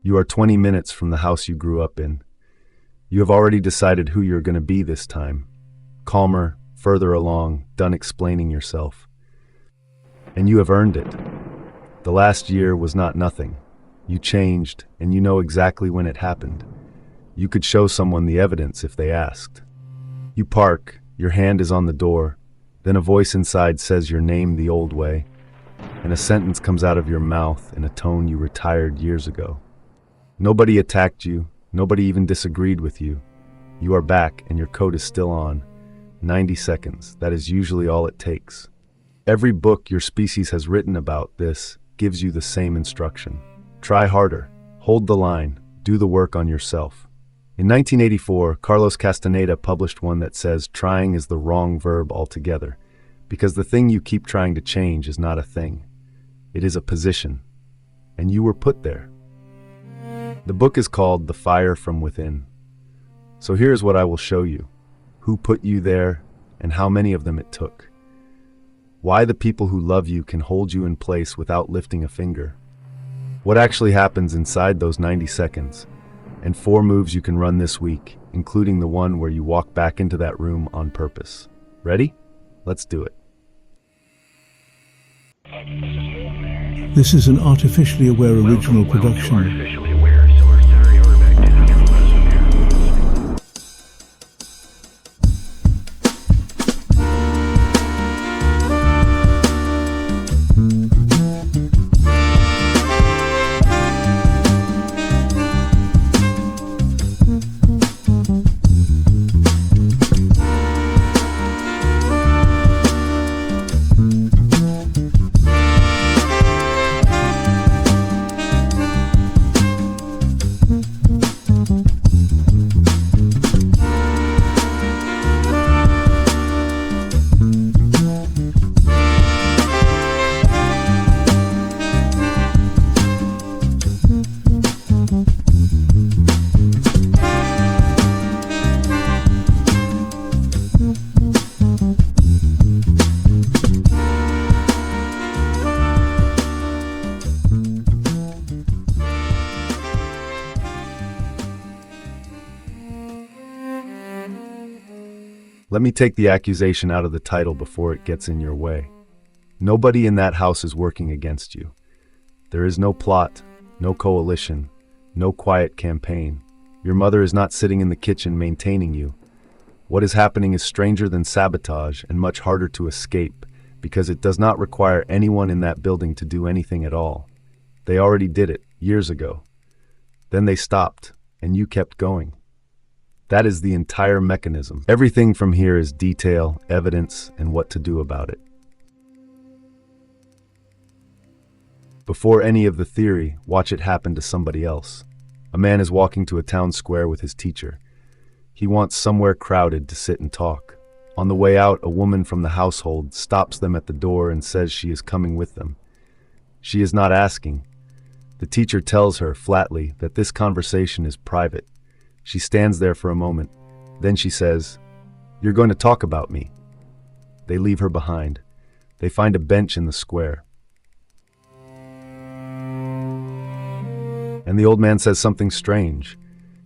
You are 20 minutes from the house you grew up in. You have already decided who you're going to be this time. Calmer, further along, done explaining yourself. And you have earned it. The last year was not nothing. You changed, and you know exactly when it happened. You could show someone the evidence if they asked. You park, your hand is on the door, then a voice inside says your name the old way, and a sentence comes out of your mouth in a tone you retired years ago. Nobody attacked you, nobody even disagreed with you. You are back and your coat is still on. 90 seconds, that is usually all it takes. Every book your species has written about this gives you the same instruction. Try harder, hold the line, do the work on yourself. In 1984, Carlos Castaneda published one that says trying is the wrong verb altogether, because the thing you keep trying to change is not a thing. It is a position, and you were put there. The book is called The Fire from Within. So here's what I will show you: who put you there and how many of them it took. Why the people who love you can hold you in place without lifting a finger. What actually happens inside those 90 seconds. And 4 moves you can run this week, including the one where you walk back into that room on purpose. Ready? Let's do it. This is an artificially aware original production. Let me take the accusation out of the title before it gets in your way. Nobody in that house is working against you. There is no plot, no coalition, no quiet campaign. Your mother is not sitting in the kitchen maintaining you. What is happening is stranger than sabotage and much harder to escape because it does not require anyone in that building to do anything at all. They already did it years ago. Then they stopped, and you kept going. That is the entire mechanism. Everything from here is detail, evidence, and what to do about it. Before any of the theory, watch it happen to somebody else. A man is walking to a town square with his teacher. He wants somewhere crowded to sit and talk. On the way out, a woman from the household stops them at the door and says she is coming with them. She is not asking. The teacher tells her flatly that this conversation is private. She stands there for a moment. Then she says, "You're going to talk about me." They leave her behind. They find a bench in the square. And the old man says something strange.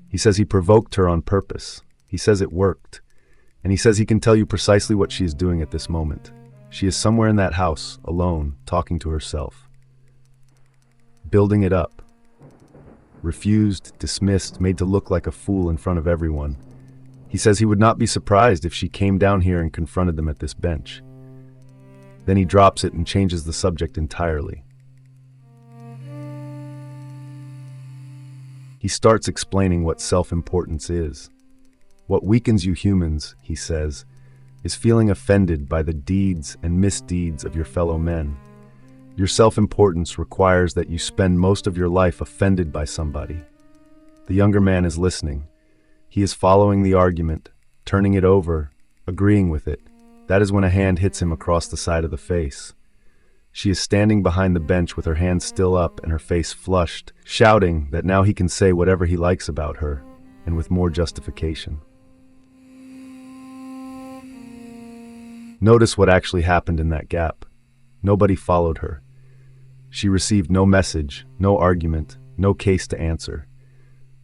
He says he provoked her on purpose. He says it worked. And he says he can tell you precisely what she is doing at this moment. She is somewhere in that house, alone, talking to herself. Building it up. Refused, dismissed, made to look like a fool in front of everyone. He says he would not be surprised if she came down here and confronted them at this bench. Then he drops it and changes the subject entirely. He starts explaining what self-importance is. What weakens you humans, he says, is feeling offended by the deeds and misdeeds of your fellow men. Your self-importance requires that you spend most of your life offended by somebody. The younger man is listening. He is following the argument, turning it over, agreeing with it. That is when a hand hits him across the side of the face. She is standing behind the bench with her hands still up and her face flushed, shouting that now he can say whatever he likes about her, and with more justification. Notice what actually happened in that gap. Nobody followed her. She received no message, no argument, no case to answer.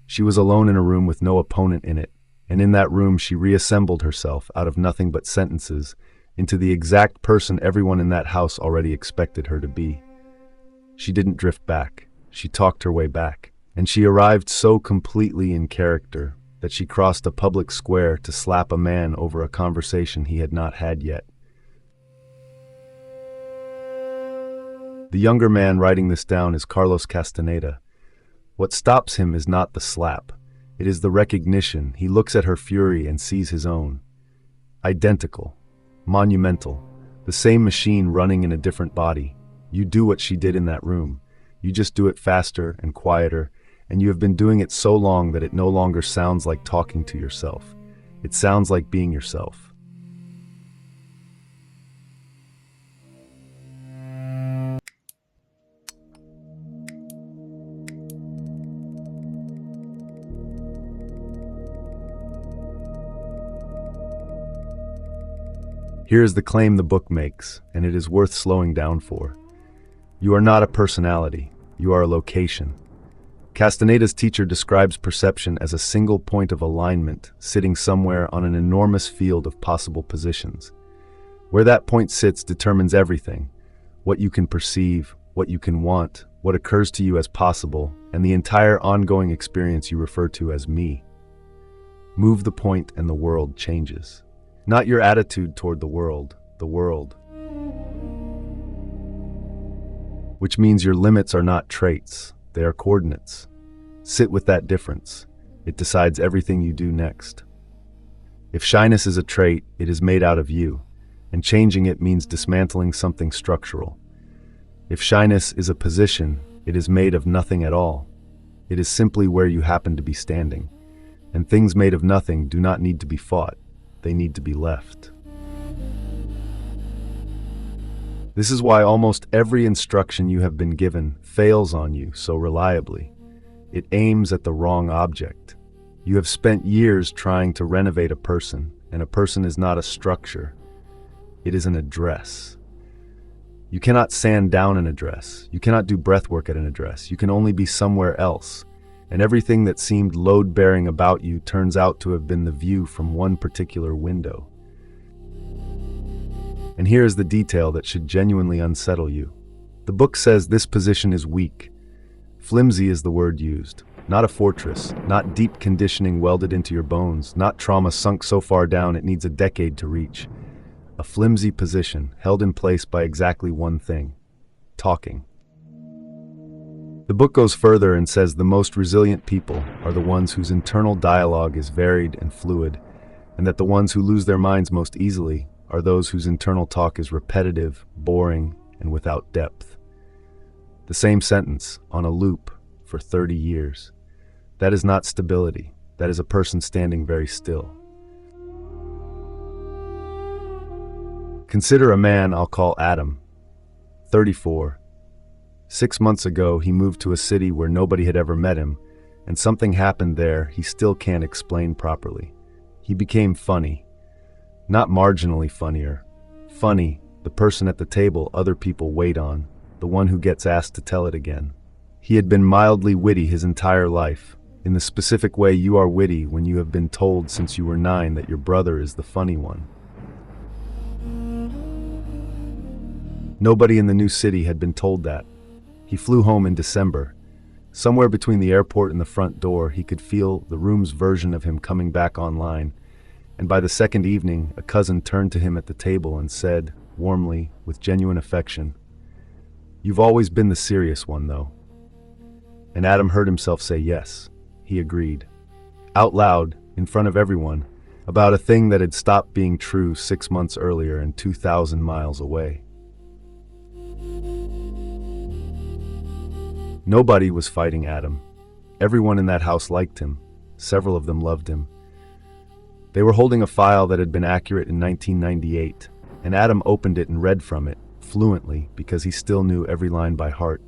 She was alone in a room with no opponent in it, and in that room she reassembled herself out of nothing but sentences into the exact person everyone in that house already expected her to be. She didn't drift back. She talked her way back, and she arrived so completely in character that she crossed a public square to slap a man over a conversation he had not had yet. The younger man writing this down is Carlos Castaneda. What stops him is not the slap. It is the recognition. He looks at her fury and sees his own. Identical. Monumental. The same machine running in a different body. You do what she did in that room. You just do it faster and quieter, and you have been doing it so long that it no longer sounds like talking to yourself. It sounds like being yourself. Here is the claim the book makes, and it is worth slowing down for. You are not a personality, you are a location. Castaneda's teacher describes perception as a single point of alignment sitting somewhere on an enormous field of possible positions. Where that point sits determines everything: what you can perceive, what you can want, what occurs to you as possible, and the entire ongoing experience you refer to as me. Move the point and the world changes. Not your attitude toward the world. Which means your limits are not traits, they are coordinates. Sit with that difference. It decides everything you do next. If shyness is a trait, it is made out of you, and changing it means dismantling something structural. If shyness is a position, it is made of nothing at all. It is simply where you happen to be standing, and things made of nothing do not need to be fought. They need to be left. This is why almost every instruction you have been given fails on you so reliably. It aims at the wrong object. You have spent years trying to renovate a person, and a person is not a structure. It is an address. You cannot sand down an address. You cannot do breath work at an address. You can only be somewhere else. And everything that seemed load-bearing about you turns out to have been the view from one particular window. And here is the detail that should genuinely unsettle you. The book says this position is weak. Flimsy is the word used. Not a fortress, not deep conditioning welded into your bones, not trauma sunk so far down it needs a decade to reach. A flimsy position held in place by exactly one thing: talking. The book goes further and says the most resilient people are the ones whose internal dialogue is varied and fluid, and that the ones who lose their minds most easily are those whose internal talk is repetitive, boring, and without depth. The same sentence, on a loop, for 30 years. That is not stability. That is a person standing very still. Consider a man I'll call Adam, 34. 6 months ago, he moved to a city where nobody had ever met him, and something happened there he still can't explain properly. He became funny. Not marginally funnier. Funny, the person at the table other people wait on, the one who gets asked to tell it again. He had been mildly witty his entire life, in the specific way you are witty when you have been told since you were 9 that your brother is the funny one. Nobody in the new city had been told that. He flew home in December. Somewhere between the airport and the front door, he could feel the room's version of him coming back online, and by the second evening, a cousin turned to him at the table and said, warmly, with genuine affection, "You've always been the serious one, though." And Adam heard himself say yes. He agreed. Out loud, in front of everyone, about a thing that had stopped being true 6 months earlier and 2,000 miles away. Nobody was fighting Adam. Everyone in that house liked him. Several of them loved him. They were holding a file that had been accurate in 1998, and Adam opened it and read from it, fluently, because he still knew every line by heart.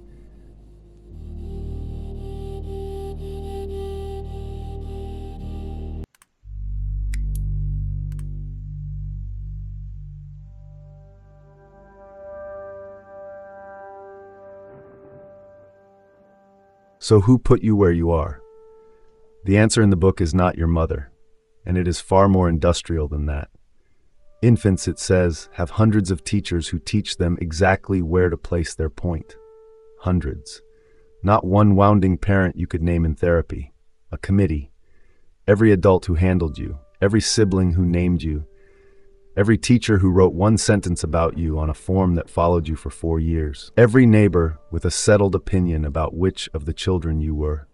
So who put you where you are? The answer in the book is not your mother, and it is far more industrial than that. Infants, it says, have hundreds of teachers who teach them exactly where to place their point. Hundreds. Not one wounding parent you could name in therapy. A committee. Every adult who handled you. Every sibling who named you. Every teacher who wrote one sentence about you on a form that followed you for 4 years. Every neighbor with a settled opinion about which of the children you were.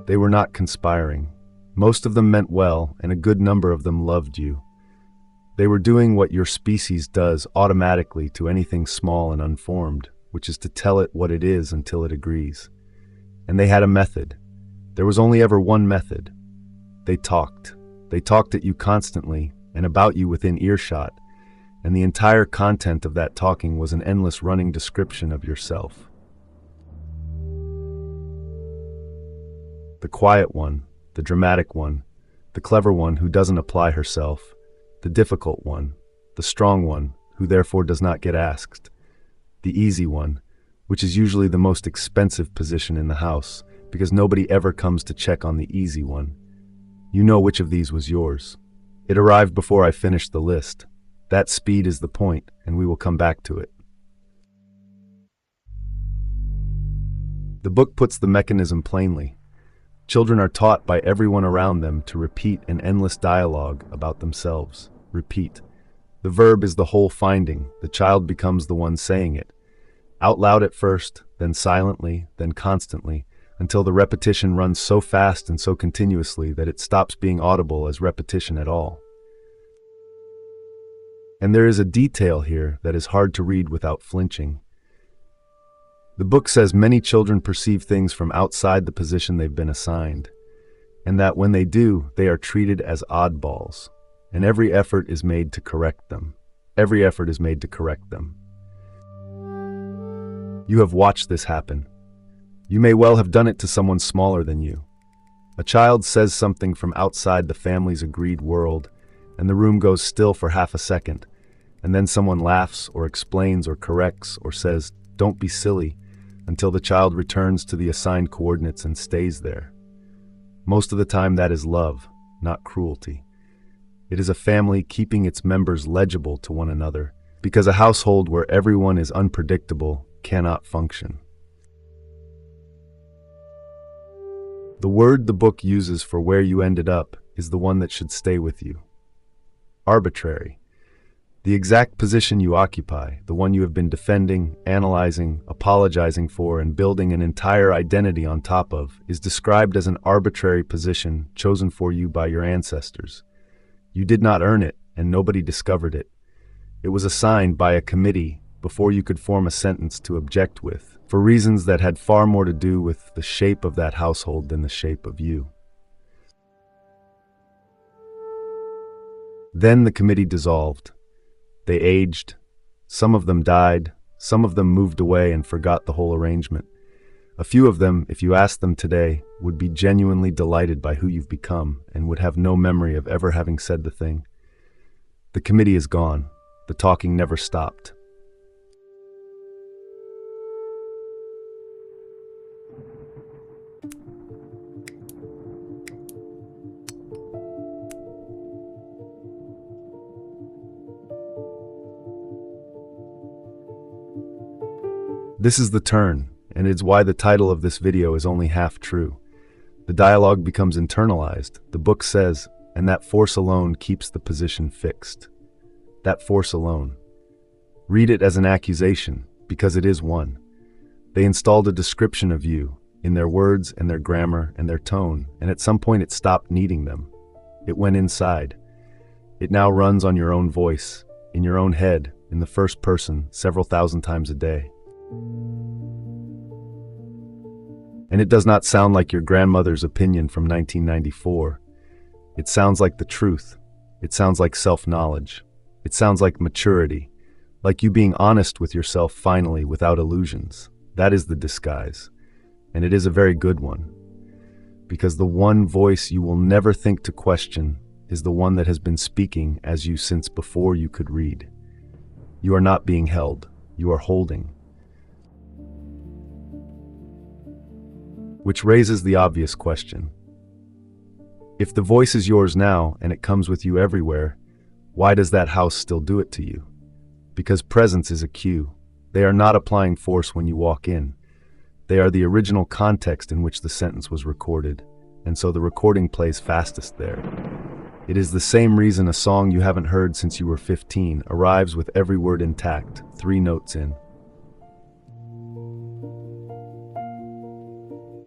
They were not conspiring. Most of them meant well, and a good number of them loved you. They were doing what your species does automatically to anything small and unformed, which is to tell it what it is until it agrees. And they had a method. There was only ever one method. They talked. They talked at you constantly, and about you within earshot, and the entire content of that talking was an endless running description of yourself. The quiet one, the dramatic one, the clever one who doesn't apply herself, the difficult one, the strong one who therefore does not get asked, the easy one, which is usually the most expensive position in the house because nobody ever comes to check on the easy one. You know which of these was yours. It arrived before I finished the list. That speed is the point, and we will come back to it. The book puts the mechanism plainly. Children are taught by everyone around them to repeat an endless dialogue about themselves. Repeat. The verb is the whole finding. The child becomes the one saying it. Out loud at first, then silently, then constantly, until the repetition runs so fast and so continuously that it stops being audible as repetition at all. And there is a detail here that is hard to read without flinching. The book says many children perceive things from outside the position they've been assigned, and that when they do, they are treated as oddballs, and every effort is made to correct them. Every effort is made to correct them. You have watched this happen. You may well have done it to someone smaller than you. A child says something from outside the family's agreed world, and the room goes still for half a second, and then someone laughs or explains or corrects or says, "Don't be silly," until the child returns to the assigned coordinates and stays there. Most of the time that is love, not cruelty. It is a family keeping its members legible to one another, because a household where everyone is unpredictable cannot function. The word the book uses for where you ended up is the one that should stay with you. Arbitrary. The exact position you occupy, the one you have been defending, analyzing, apologizing for, and building an entire identity on top of, is described as an arbitrary position chosen for you by your ancestors. You did not earn it, and nobody discovered it. It was assigned by a committee before you could form a sentence to object with, for reasons that had far more to do with the shape of that household than the shape of you. Then the committee dissolved. They aged. Some of them died. Some of them moved away and forgot the whole arrangement. A few of them, if you asked them today, would be genuinely delighted by who you've become and would have no memory of ever having said the thing. The committee is gone. The talking never stopped. This is the turn, and it's why the title of this video is only half true. The dialogue becomes internalized, the book says, and that force alone keeps the position fixed. That force alone. Read it as an accusation, because it is one. They installed a description of you, in their words and their grammar and their tone, and at some point it stopped needing them. It went inside. It now runs on your own voice, in your own head, in the first person, several thousand times a day. And it does not sound like your grandmother's opinion from 1994. It sounds like the truth. It sounds like self-knowledge. It sounds like maturity, like you being honest with yourself finally without illusions. That is the disguise, and it is a very good one, because the one voice you will never think to question is the one that has been speaking as you since before you could read. You are not being held. You are holding. Which raises the obvious question. If the voice is yours now and it comes with you everywhere, why does that house still do it to you? Because presence is a cue. They are not applying force when you walk in. They are the original context in which the sentence was recorded, and so the recording plays fastest there. It is the same reason a song you haven't heard since you were 15 arrives with every word intact, 3 notes in.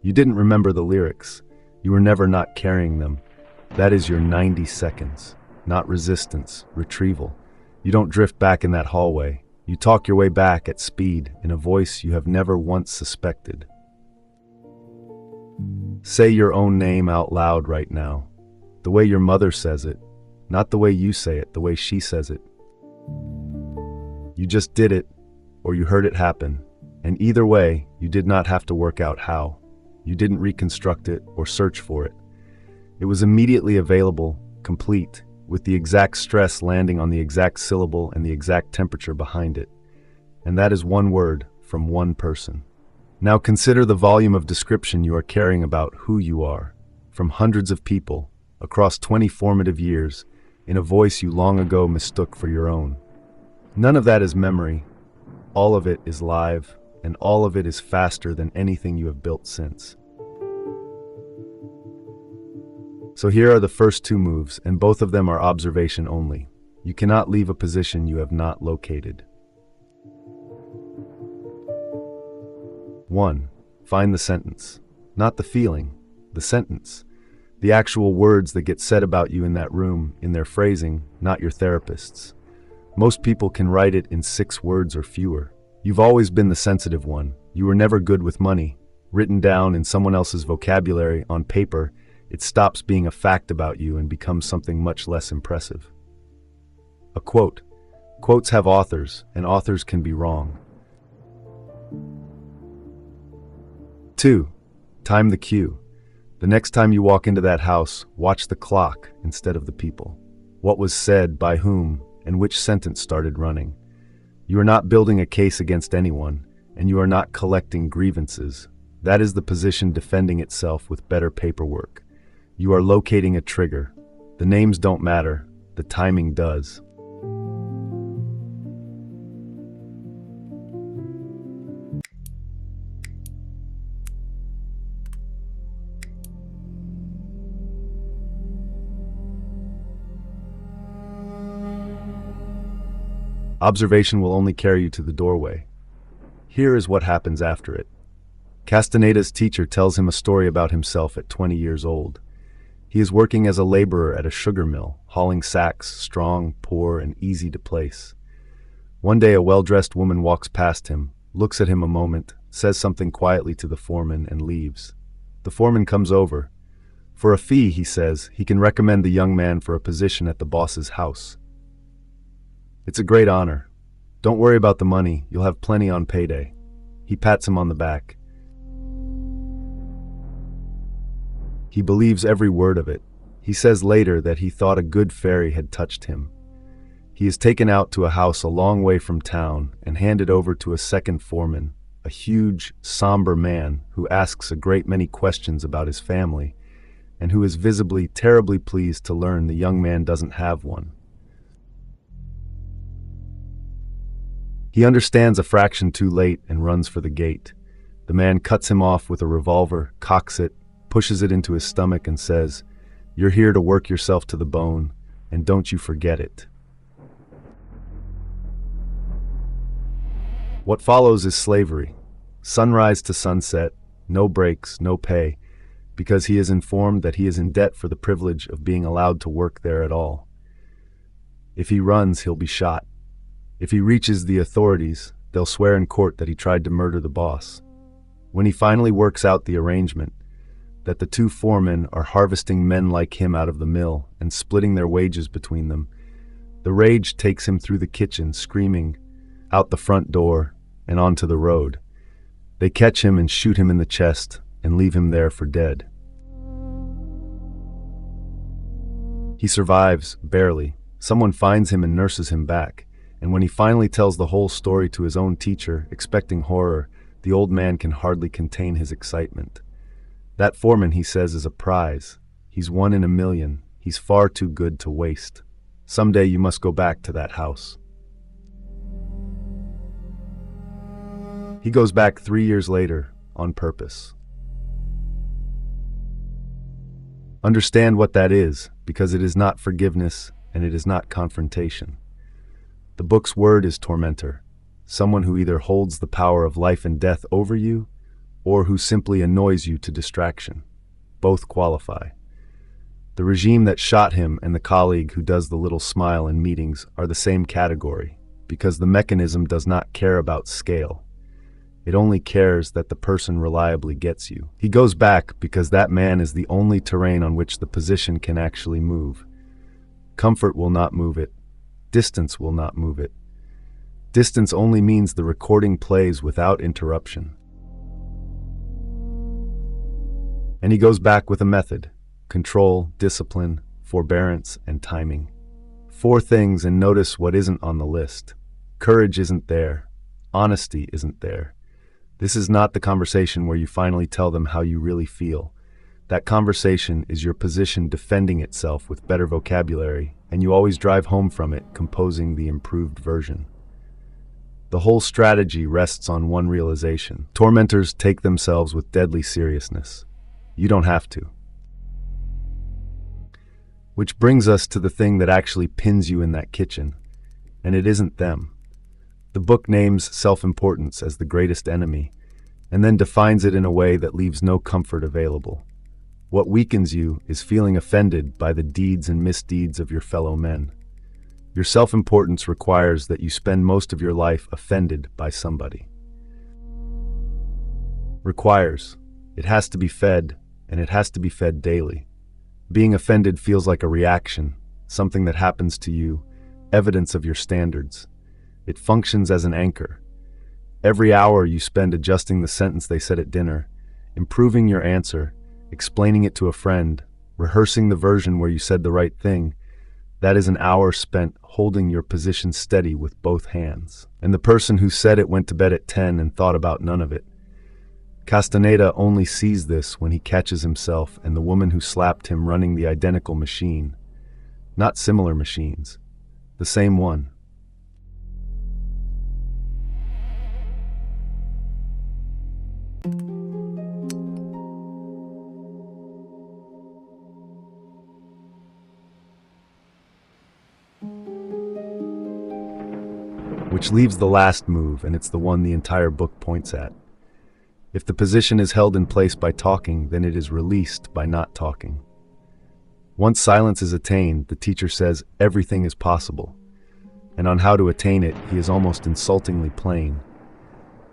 You didn't remember the lyrics. You were never not carrying them. That is your 90 seconds, not resistance, retrieval. You don't drift back in that hallway. You talk your way back at speed in a voice you have never once suspected. Say your own name out loud right now, the way your mother says it, not the way you say it, the way she says it. You just did it, or you heard it happen, and either way, you did not have to work out how. You didn't reconstruct it or search for it. It was immediately available, complete, with the exact stress landing on the exact syllable and the exact temperature behind it. And that is one word from one person. Now consider the volume of description you are carrying about who you are, from hundreds of people, across 20 formative years, in a voice you long ago mistook for your own. None of that is memory. All of it is live, and all of it is faster than anything you have built since. So here are the first 2 moves, and both of them are observation only. You cannot leave a position you have not located. 1. Find the sentence. Not the feeling, the sentence. The actual words that get said about you in that room, in their phrasing, not your therapist's. Most people can write it in 6 words or fewer. You've always been the sensitive one. You were never good with money. Written down in someone else's vocabulary, on paper, it stops being a fact about you and becomes something much less impressive. A quote. Quotes have authors, and authors can be wrong. 2. Time the cue. The next time you walk into that house, watch the clock instead of the people. What was said, by whom, and which sentence started running. You are not building a case against anyone, and you are not collecting grievances. That is the position defending itself with better paperwork. You are locating a trigger. The names don't matter, the timing does. Observation will only carry you to the doorway. Here is what happens after it. Castaneda's teacher tells him a story about himself at 20 years old. He is working as a laborer at a sugar mill, hauling sacks, strong, poor, and easy to place. One day a well-dressed woman walks past him, looks at him a moment, says something quietly to the foreman, and leaves. The foreman comes over. For a fee, he says, he can recommend the young man for a position at the boss's house. It's a great honor. Don't worry about the money, you'll have plenty on payday. He pats him on the back. He believes every word of it. He says later that he thought a good fairy had touched him. He is taken out to a house a long way from town and handed over to a second foreman, a huge, somber man who asks a great many questions about his family and who is visibly terribly pleased to learn the young man doesn't have one. He understands a fraction too late and runs for the gate. The man cuts him off with a revolver, cocks it, pushes it into his stomach and says, "You're here to work yourself to the bone, and don't you forget it." What follows is slavery. Sunrise to sunset, no breaks, no pay, because he is informed that he is in debt for the privilege of being allowed to work there at all. If he runs, he'll be shot. If he reaches the authorities, they'll swear in court that he tried to murder the boss. When he finally works out the arrangement, that the 2 foremen are harvesting men like him out of the mill and splitting their wages between them, the rage takes him through the kitchen, screaming, out the front door, and onto the road. They catch him and shoot him in the chest and leave him there for dead. He survives, barely. Someone finds him and nurses him back, and when he finally tells the whole story to his own teacher, expecting horror, the old man can hardly contain his excitement. That foreman, he says, is a prize. He's one in a million. He's far too good to waste. Someday you must go back to that house. He goes back 3 years later, on purpose. Understand what that is, because it is not forgiveness and it is not confrontation. The book's word is tormentor, someone who either holds the power of life and death over you, or who simply annoys you to distraction. Both qualify. The regime that shot him and the colleague who does the little smile in meetings are the same category, because the mechanism does not care about scale. It only cares that the person reliably gets you. He goes back because that man is the only terrain on which the position can actually move. Comfort will not move it. Distance will not move it. Distance only means the recording plays without interruption. And he goes back with a method: control, discipline, forbearance, and timing. 4 things, and notice what isn't on the list. Courage isn't there. Honesty isn't there. This is not the conversation where you finally tell them how you really feel. That conversation is your position defending itself with better vocabulary, and you always drive home from it composing the improved version. The whole strategy rests on one realization: tormentors take themselves with deadly seriousness. You don't have to. Which brings us to the thing that actually pins you in that kitchen, and it isn't them. The book names self-importance as the greatest enemy, and then defines it in a way that leaves no comfort available. What weakens you is feeling offended by the deeds and misdeeds of your fellow men. Your self-importance requires that you spend most of your life offended by somebody. Requires. It has to be fed, and it has to be fed daily. Being offended feels like a reaction, something that happens to you, evidence of your standards. It functions as an anchor. Every hour you spend adjusting the sentence they said at dinner, improving your answer, explaining it to a friend, rehearsing the version where you said the right thing, that is an hour spent holding your position steady with both hands. And the person who said it went to bed at 10 and thought about none of it. Castaneda only sees this when he catches himself and the woman who slapped him running the identical machine. Not similar machines. The same one. Which leaves the last move, and it's the one the entire book points at. If the position is held in place by talking, then it is released by not talking. Once silence is attained, the teacher says everything is possible, and on how to attain it, he is almost insultingly plain.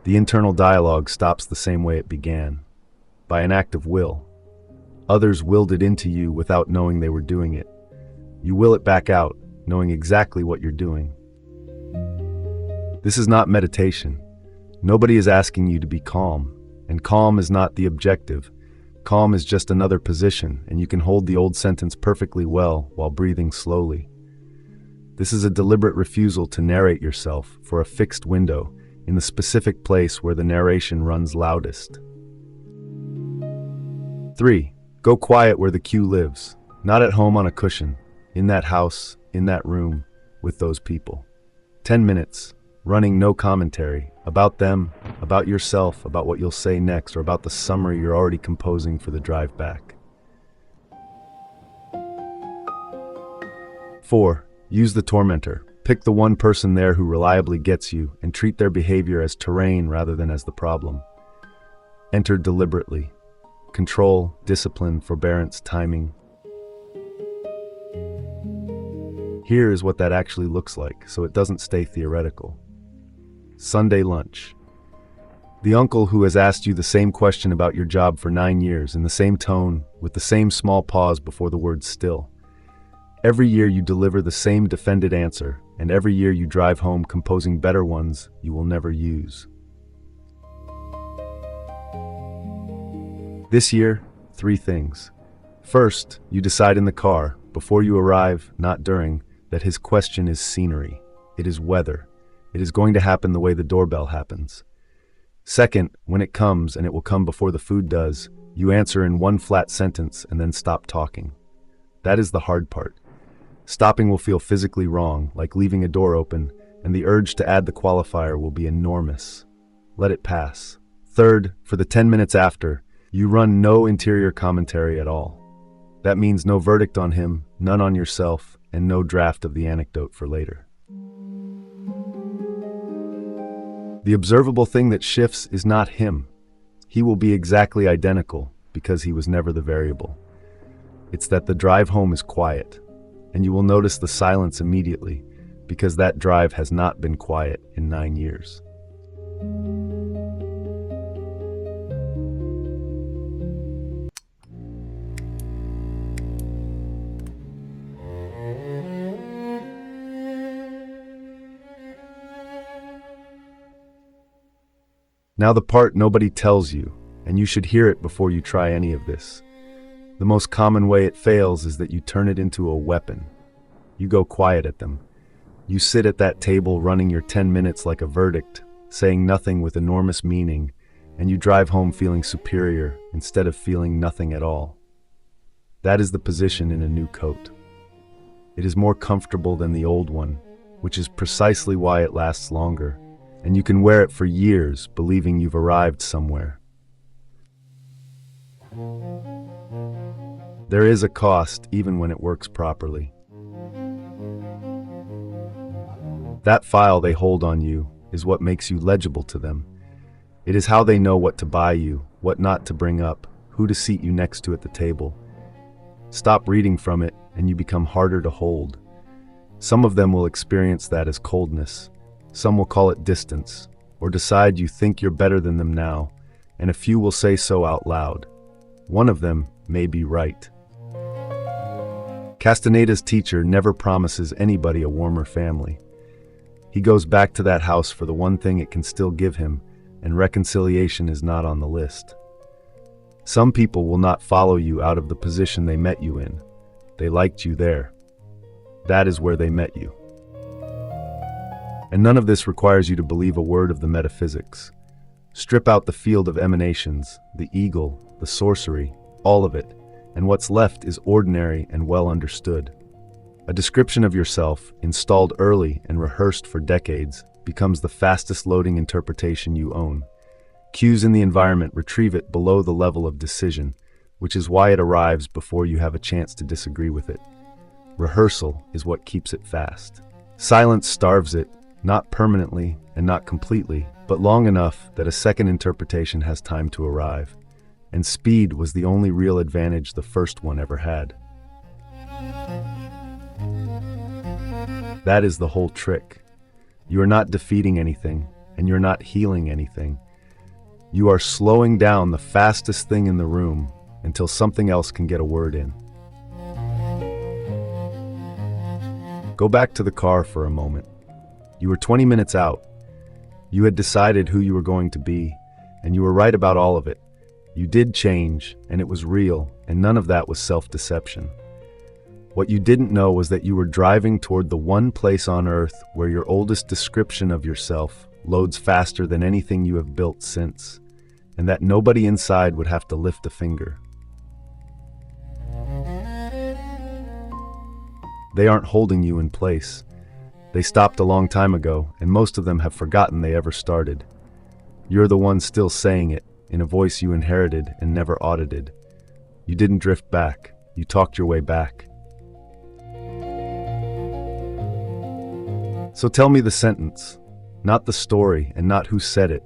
The internal dialogue stops the same way it began, by an act of will. Others willed it into you without knowing they were doing it. You will it back out, knowing exactly what you're doing. This is not meditation. Nobody is asking you to be calm, and calm is not the objective. Calm is just another position, and you can hold the old sentence perfectly well while breathing slowly. This is a deliberate refusal to narrate yourself for a fixed window in the specific place where the narration runs loudest. 3. Go quiet where the cue lives, not at home on a cushion, in that house, in that room, with those people. 10 minutes. Running no commentary, about them, about yourself, about what you'll say next, or about the summary you're already composing for the drive back. 4. Use the tormentor. Pick the one person there who reliably gets you, and treat their behavior as terrain rather than as the problem. Enter deliberately. Control, discipline, forbearance, timing. Here is what that actually looks like, so it doesn't stay theoretical. Sunday lunch. The uncle who has asked you the same question about your job for 9 years in the same tone, with the same small pause before the word still. Every year you deliver the same defended answer, and every year you drive home composing better ones you will never use. This year, 3 things. First, you decide in the car, before you arrive, not during, that his question is scenery. It is weather. It is going to happen the way the doorbell happens. Second, when it comes, and it will come before the food does, you answer in one flat sentence and then stop talking. That is the hard part. Stopping will feel physically wrong, like leaving a door open, and the urge to add the qualifier will be enormous. Let it pass. Third, for the 10 minutes after, you run no interior commentary at all. That means no verdict on him, none on yourself, and no draft of the anecdote for later. The observable thing that shifts is not him. He will be exactly identical because he was never the variable. It's that the drive home is quiet, and you will notice the silence immediately because that drive has not been quiet in 9 years. Now the part nobody tells you, and you should hear it before you try any of this. The most common way it fails is that you turn it into a weapon. You go quiet at them. You sit at that table running your 10 minutes like a verdict, saying nothing with enormous meaning, and you drive home feeling superior instead of feeling nothing at all. That is the position in a new coat. It is more comfortable than the old one, which is precisely why it lasts longer, and you can wear it for years believing you've arrived somewhere. There is a cost even when it works properly. That file they hold on you is what makes you legible to them. It is how they know what to buy you, what not to bring up, who to seat you next to at the table. Stop reading from it and you become harder to hold. Some of them will experience that as coldness. Some will call it distance, or decide you think you're better than them now, and a few will say so out loud. One of them may be right. Castaneda's teacher never promises anybody a warmer family. He goes back to that house for the one thing it can still give him, and reconciliation is not on the list. Some people will not follow you out of the position they met you in. They liked you there. That is where they met you. And none of this requires you to believe a word of the metaphysics. Strip out the field of emanations, the eagle, the sorcery, all of it, and what's left is ordinary and well understood. A description of yourself, installed early and rehearsed for decades, becomes the fastest loading interpretation you own. Cues in the environment retrieve it below the level of decision, which is why it arrives before you have a chance to disagree with it. Rehearsal is what keeps it fast. Silence starves it, not permanently and not completely, but long enough that a second interpretation has time to arrive. And speed was the only real advantage the first one ever had. That is the whole trick. You are not defeating anything, and you're not healing anything. You are slowing down the fastest thing in the room until something else can get a word in. Go back to the car for a moment. You were 20 minutes out. You had decided who you were going to be, and you were right about all of it. You did change, and it was real, and none of that was self-deception. What you didn't know was that you were driving toward the one place on earth where your oldest description of yourself loads faster than anything you have built since, and that nobody inside would have to lift a finger. They aren't holding you in place. They stopped a long time ago, and most of them have forgotten they ever started. You're the one still saying it, in a voice you inherited and never audited. You didn't drift back. You talked your way back. So tell me the sentence, not the story and not who said it,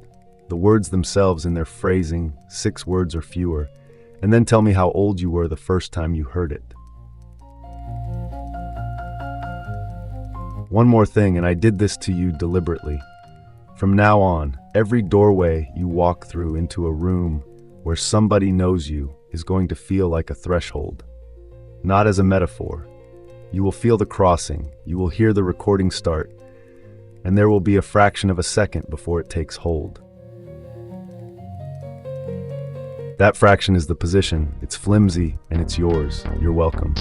the words themselves in their phrasing, 6 words or fewer, and then tell me how old you were the first time you heard it. One more thing, and I did this to you deliberately. From now on, every doorway you walk through into a room where somebody knows you is going to feel like a threshold. Not as a metaphor. You will feel the crossing, you will hear the recording start, and there will be a fraction of a second before it takes hold. That fraction is the position. It's flimsy, and it's yours. You're welcome.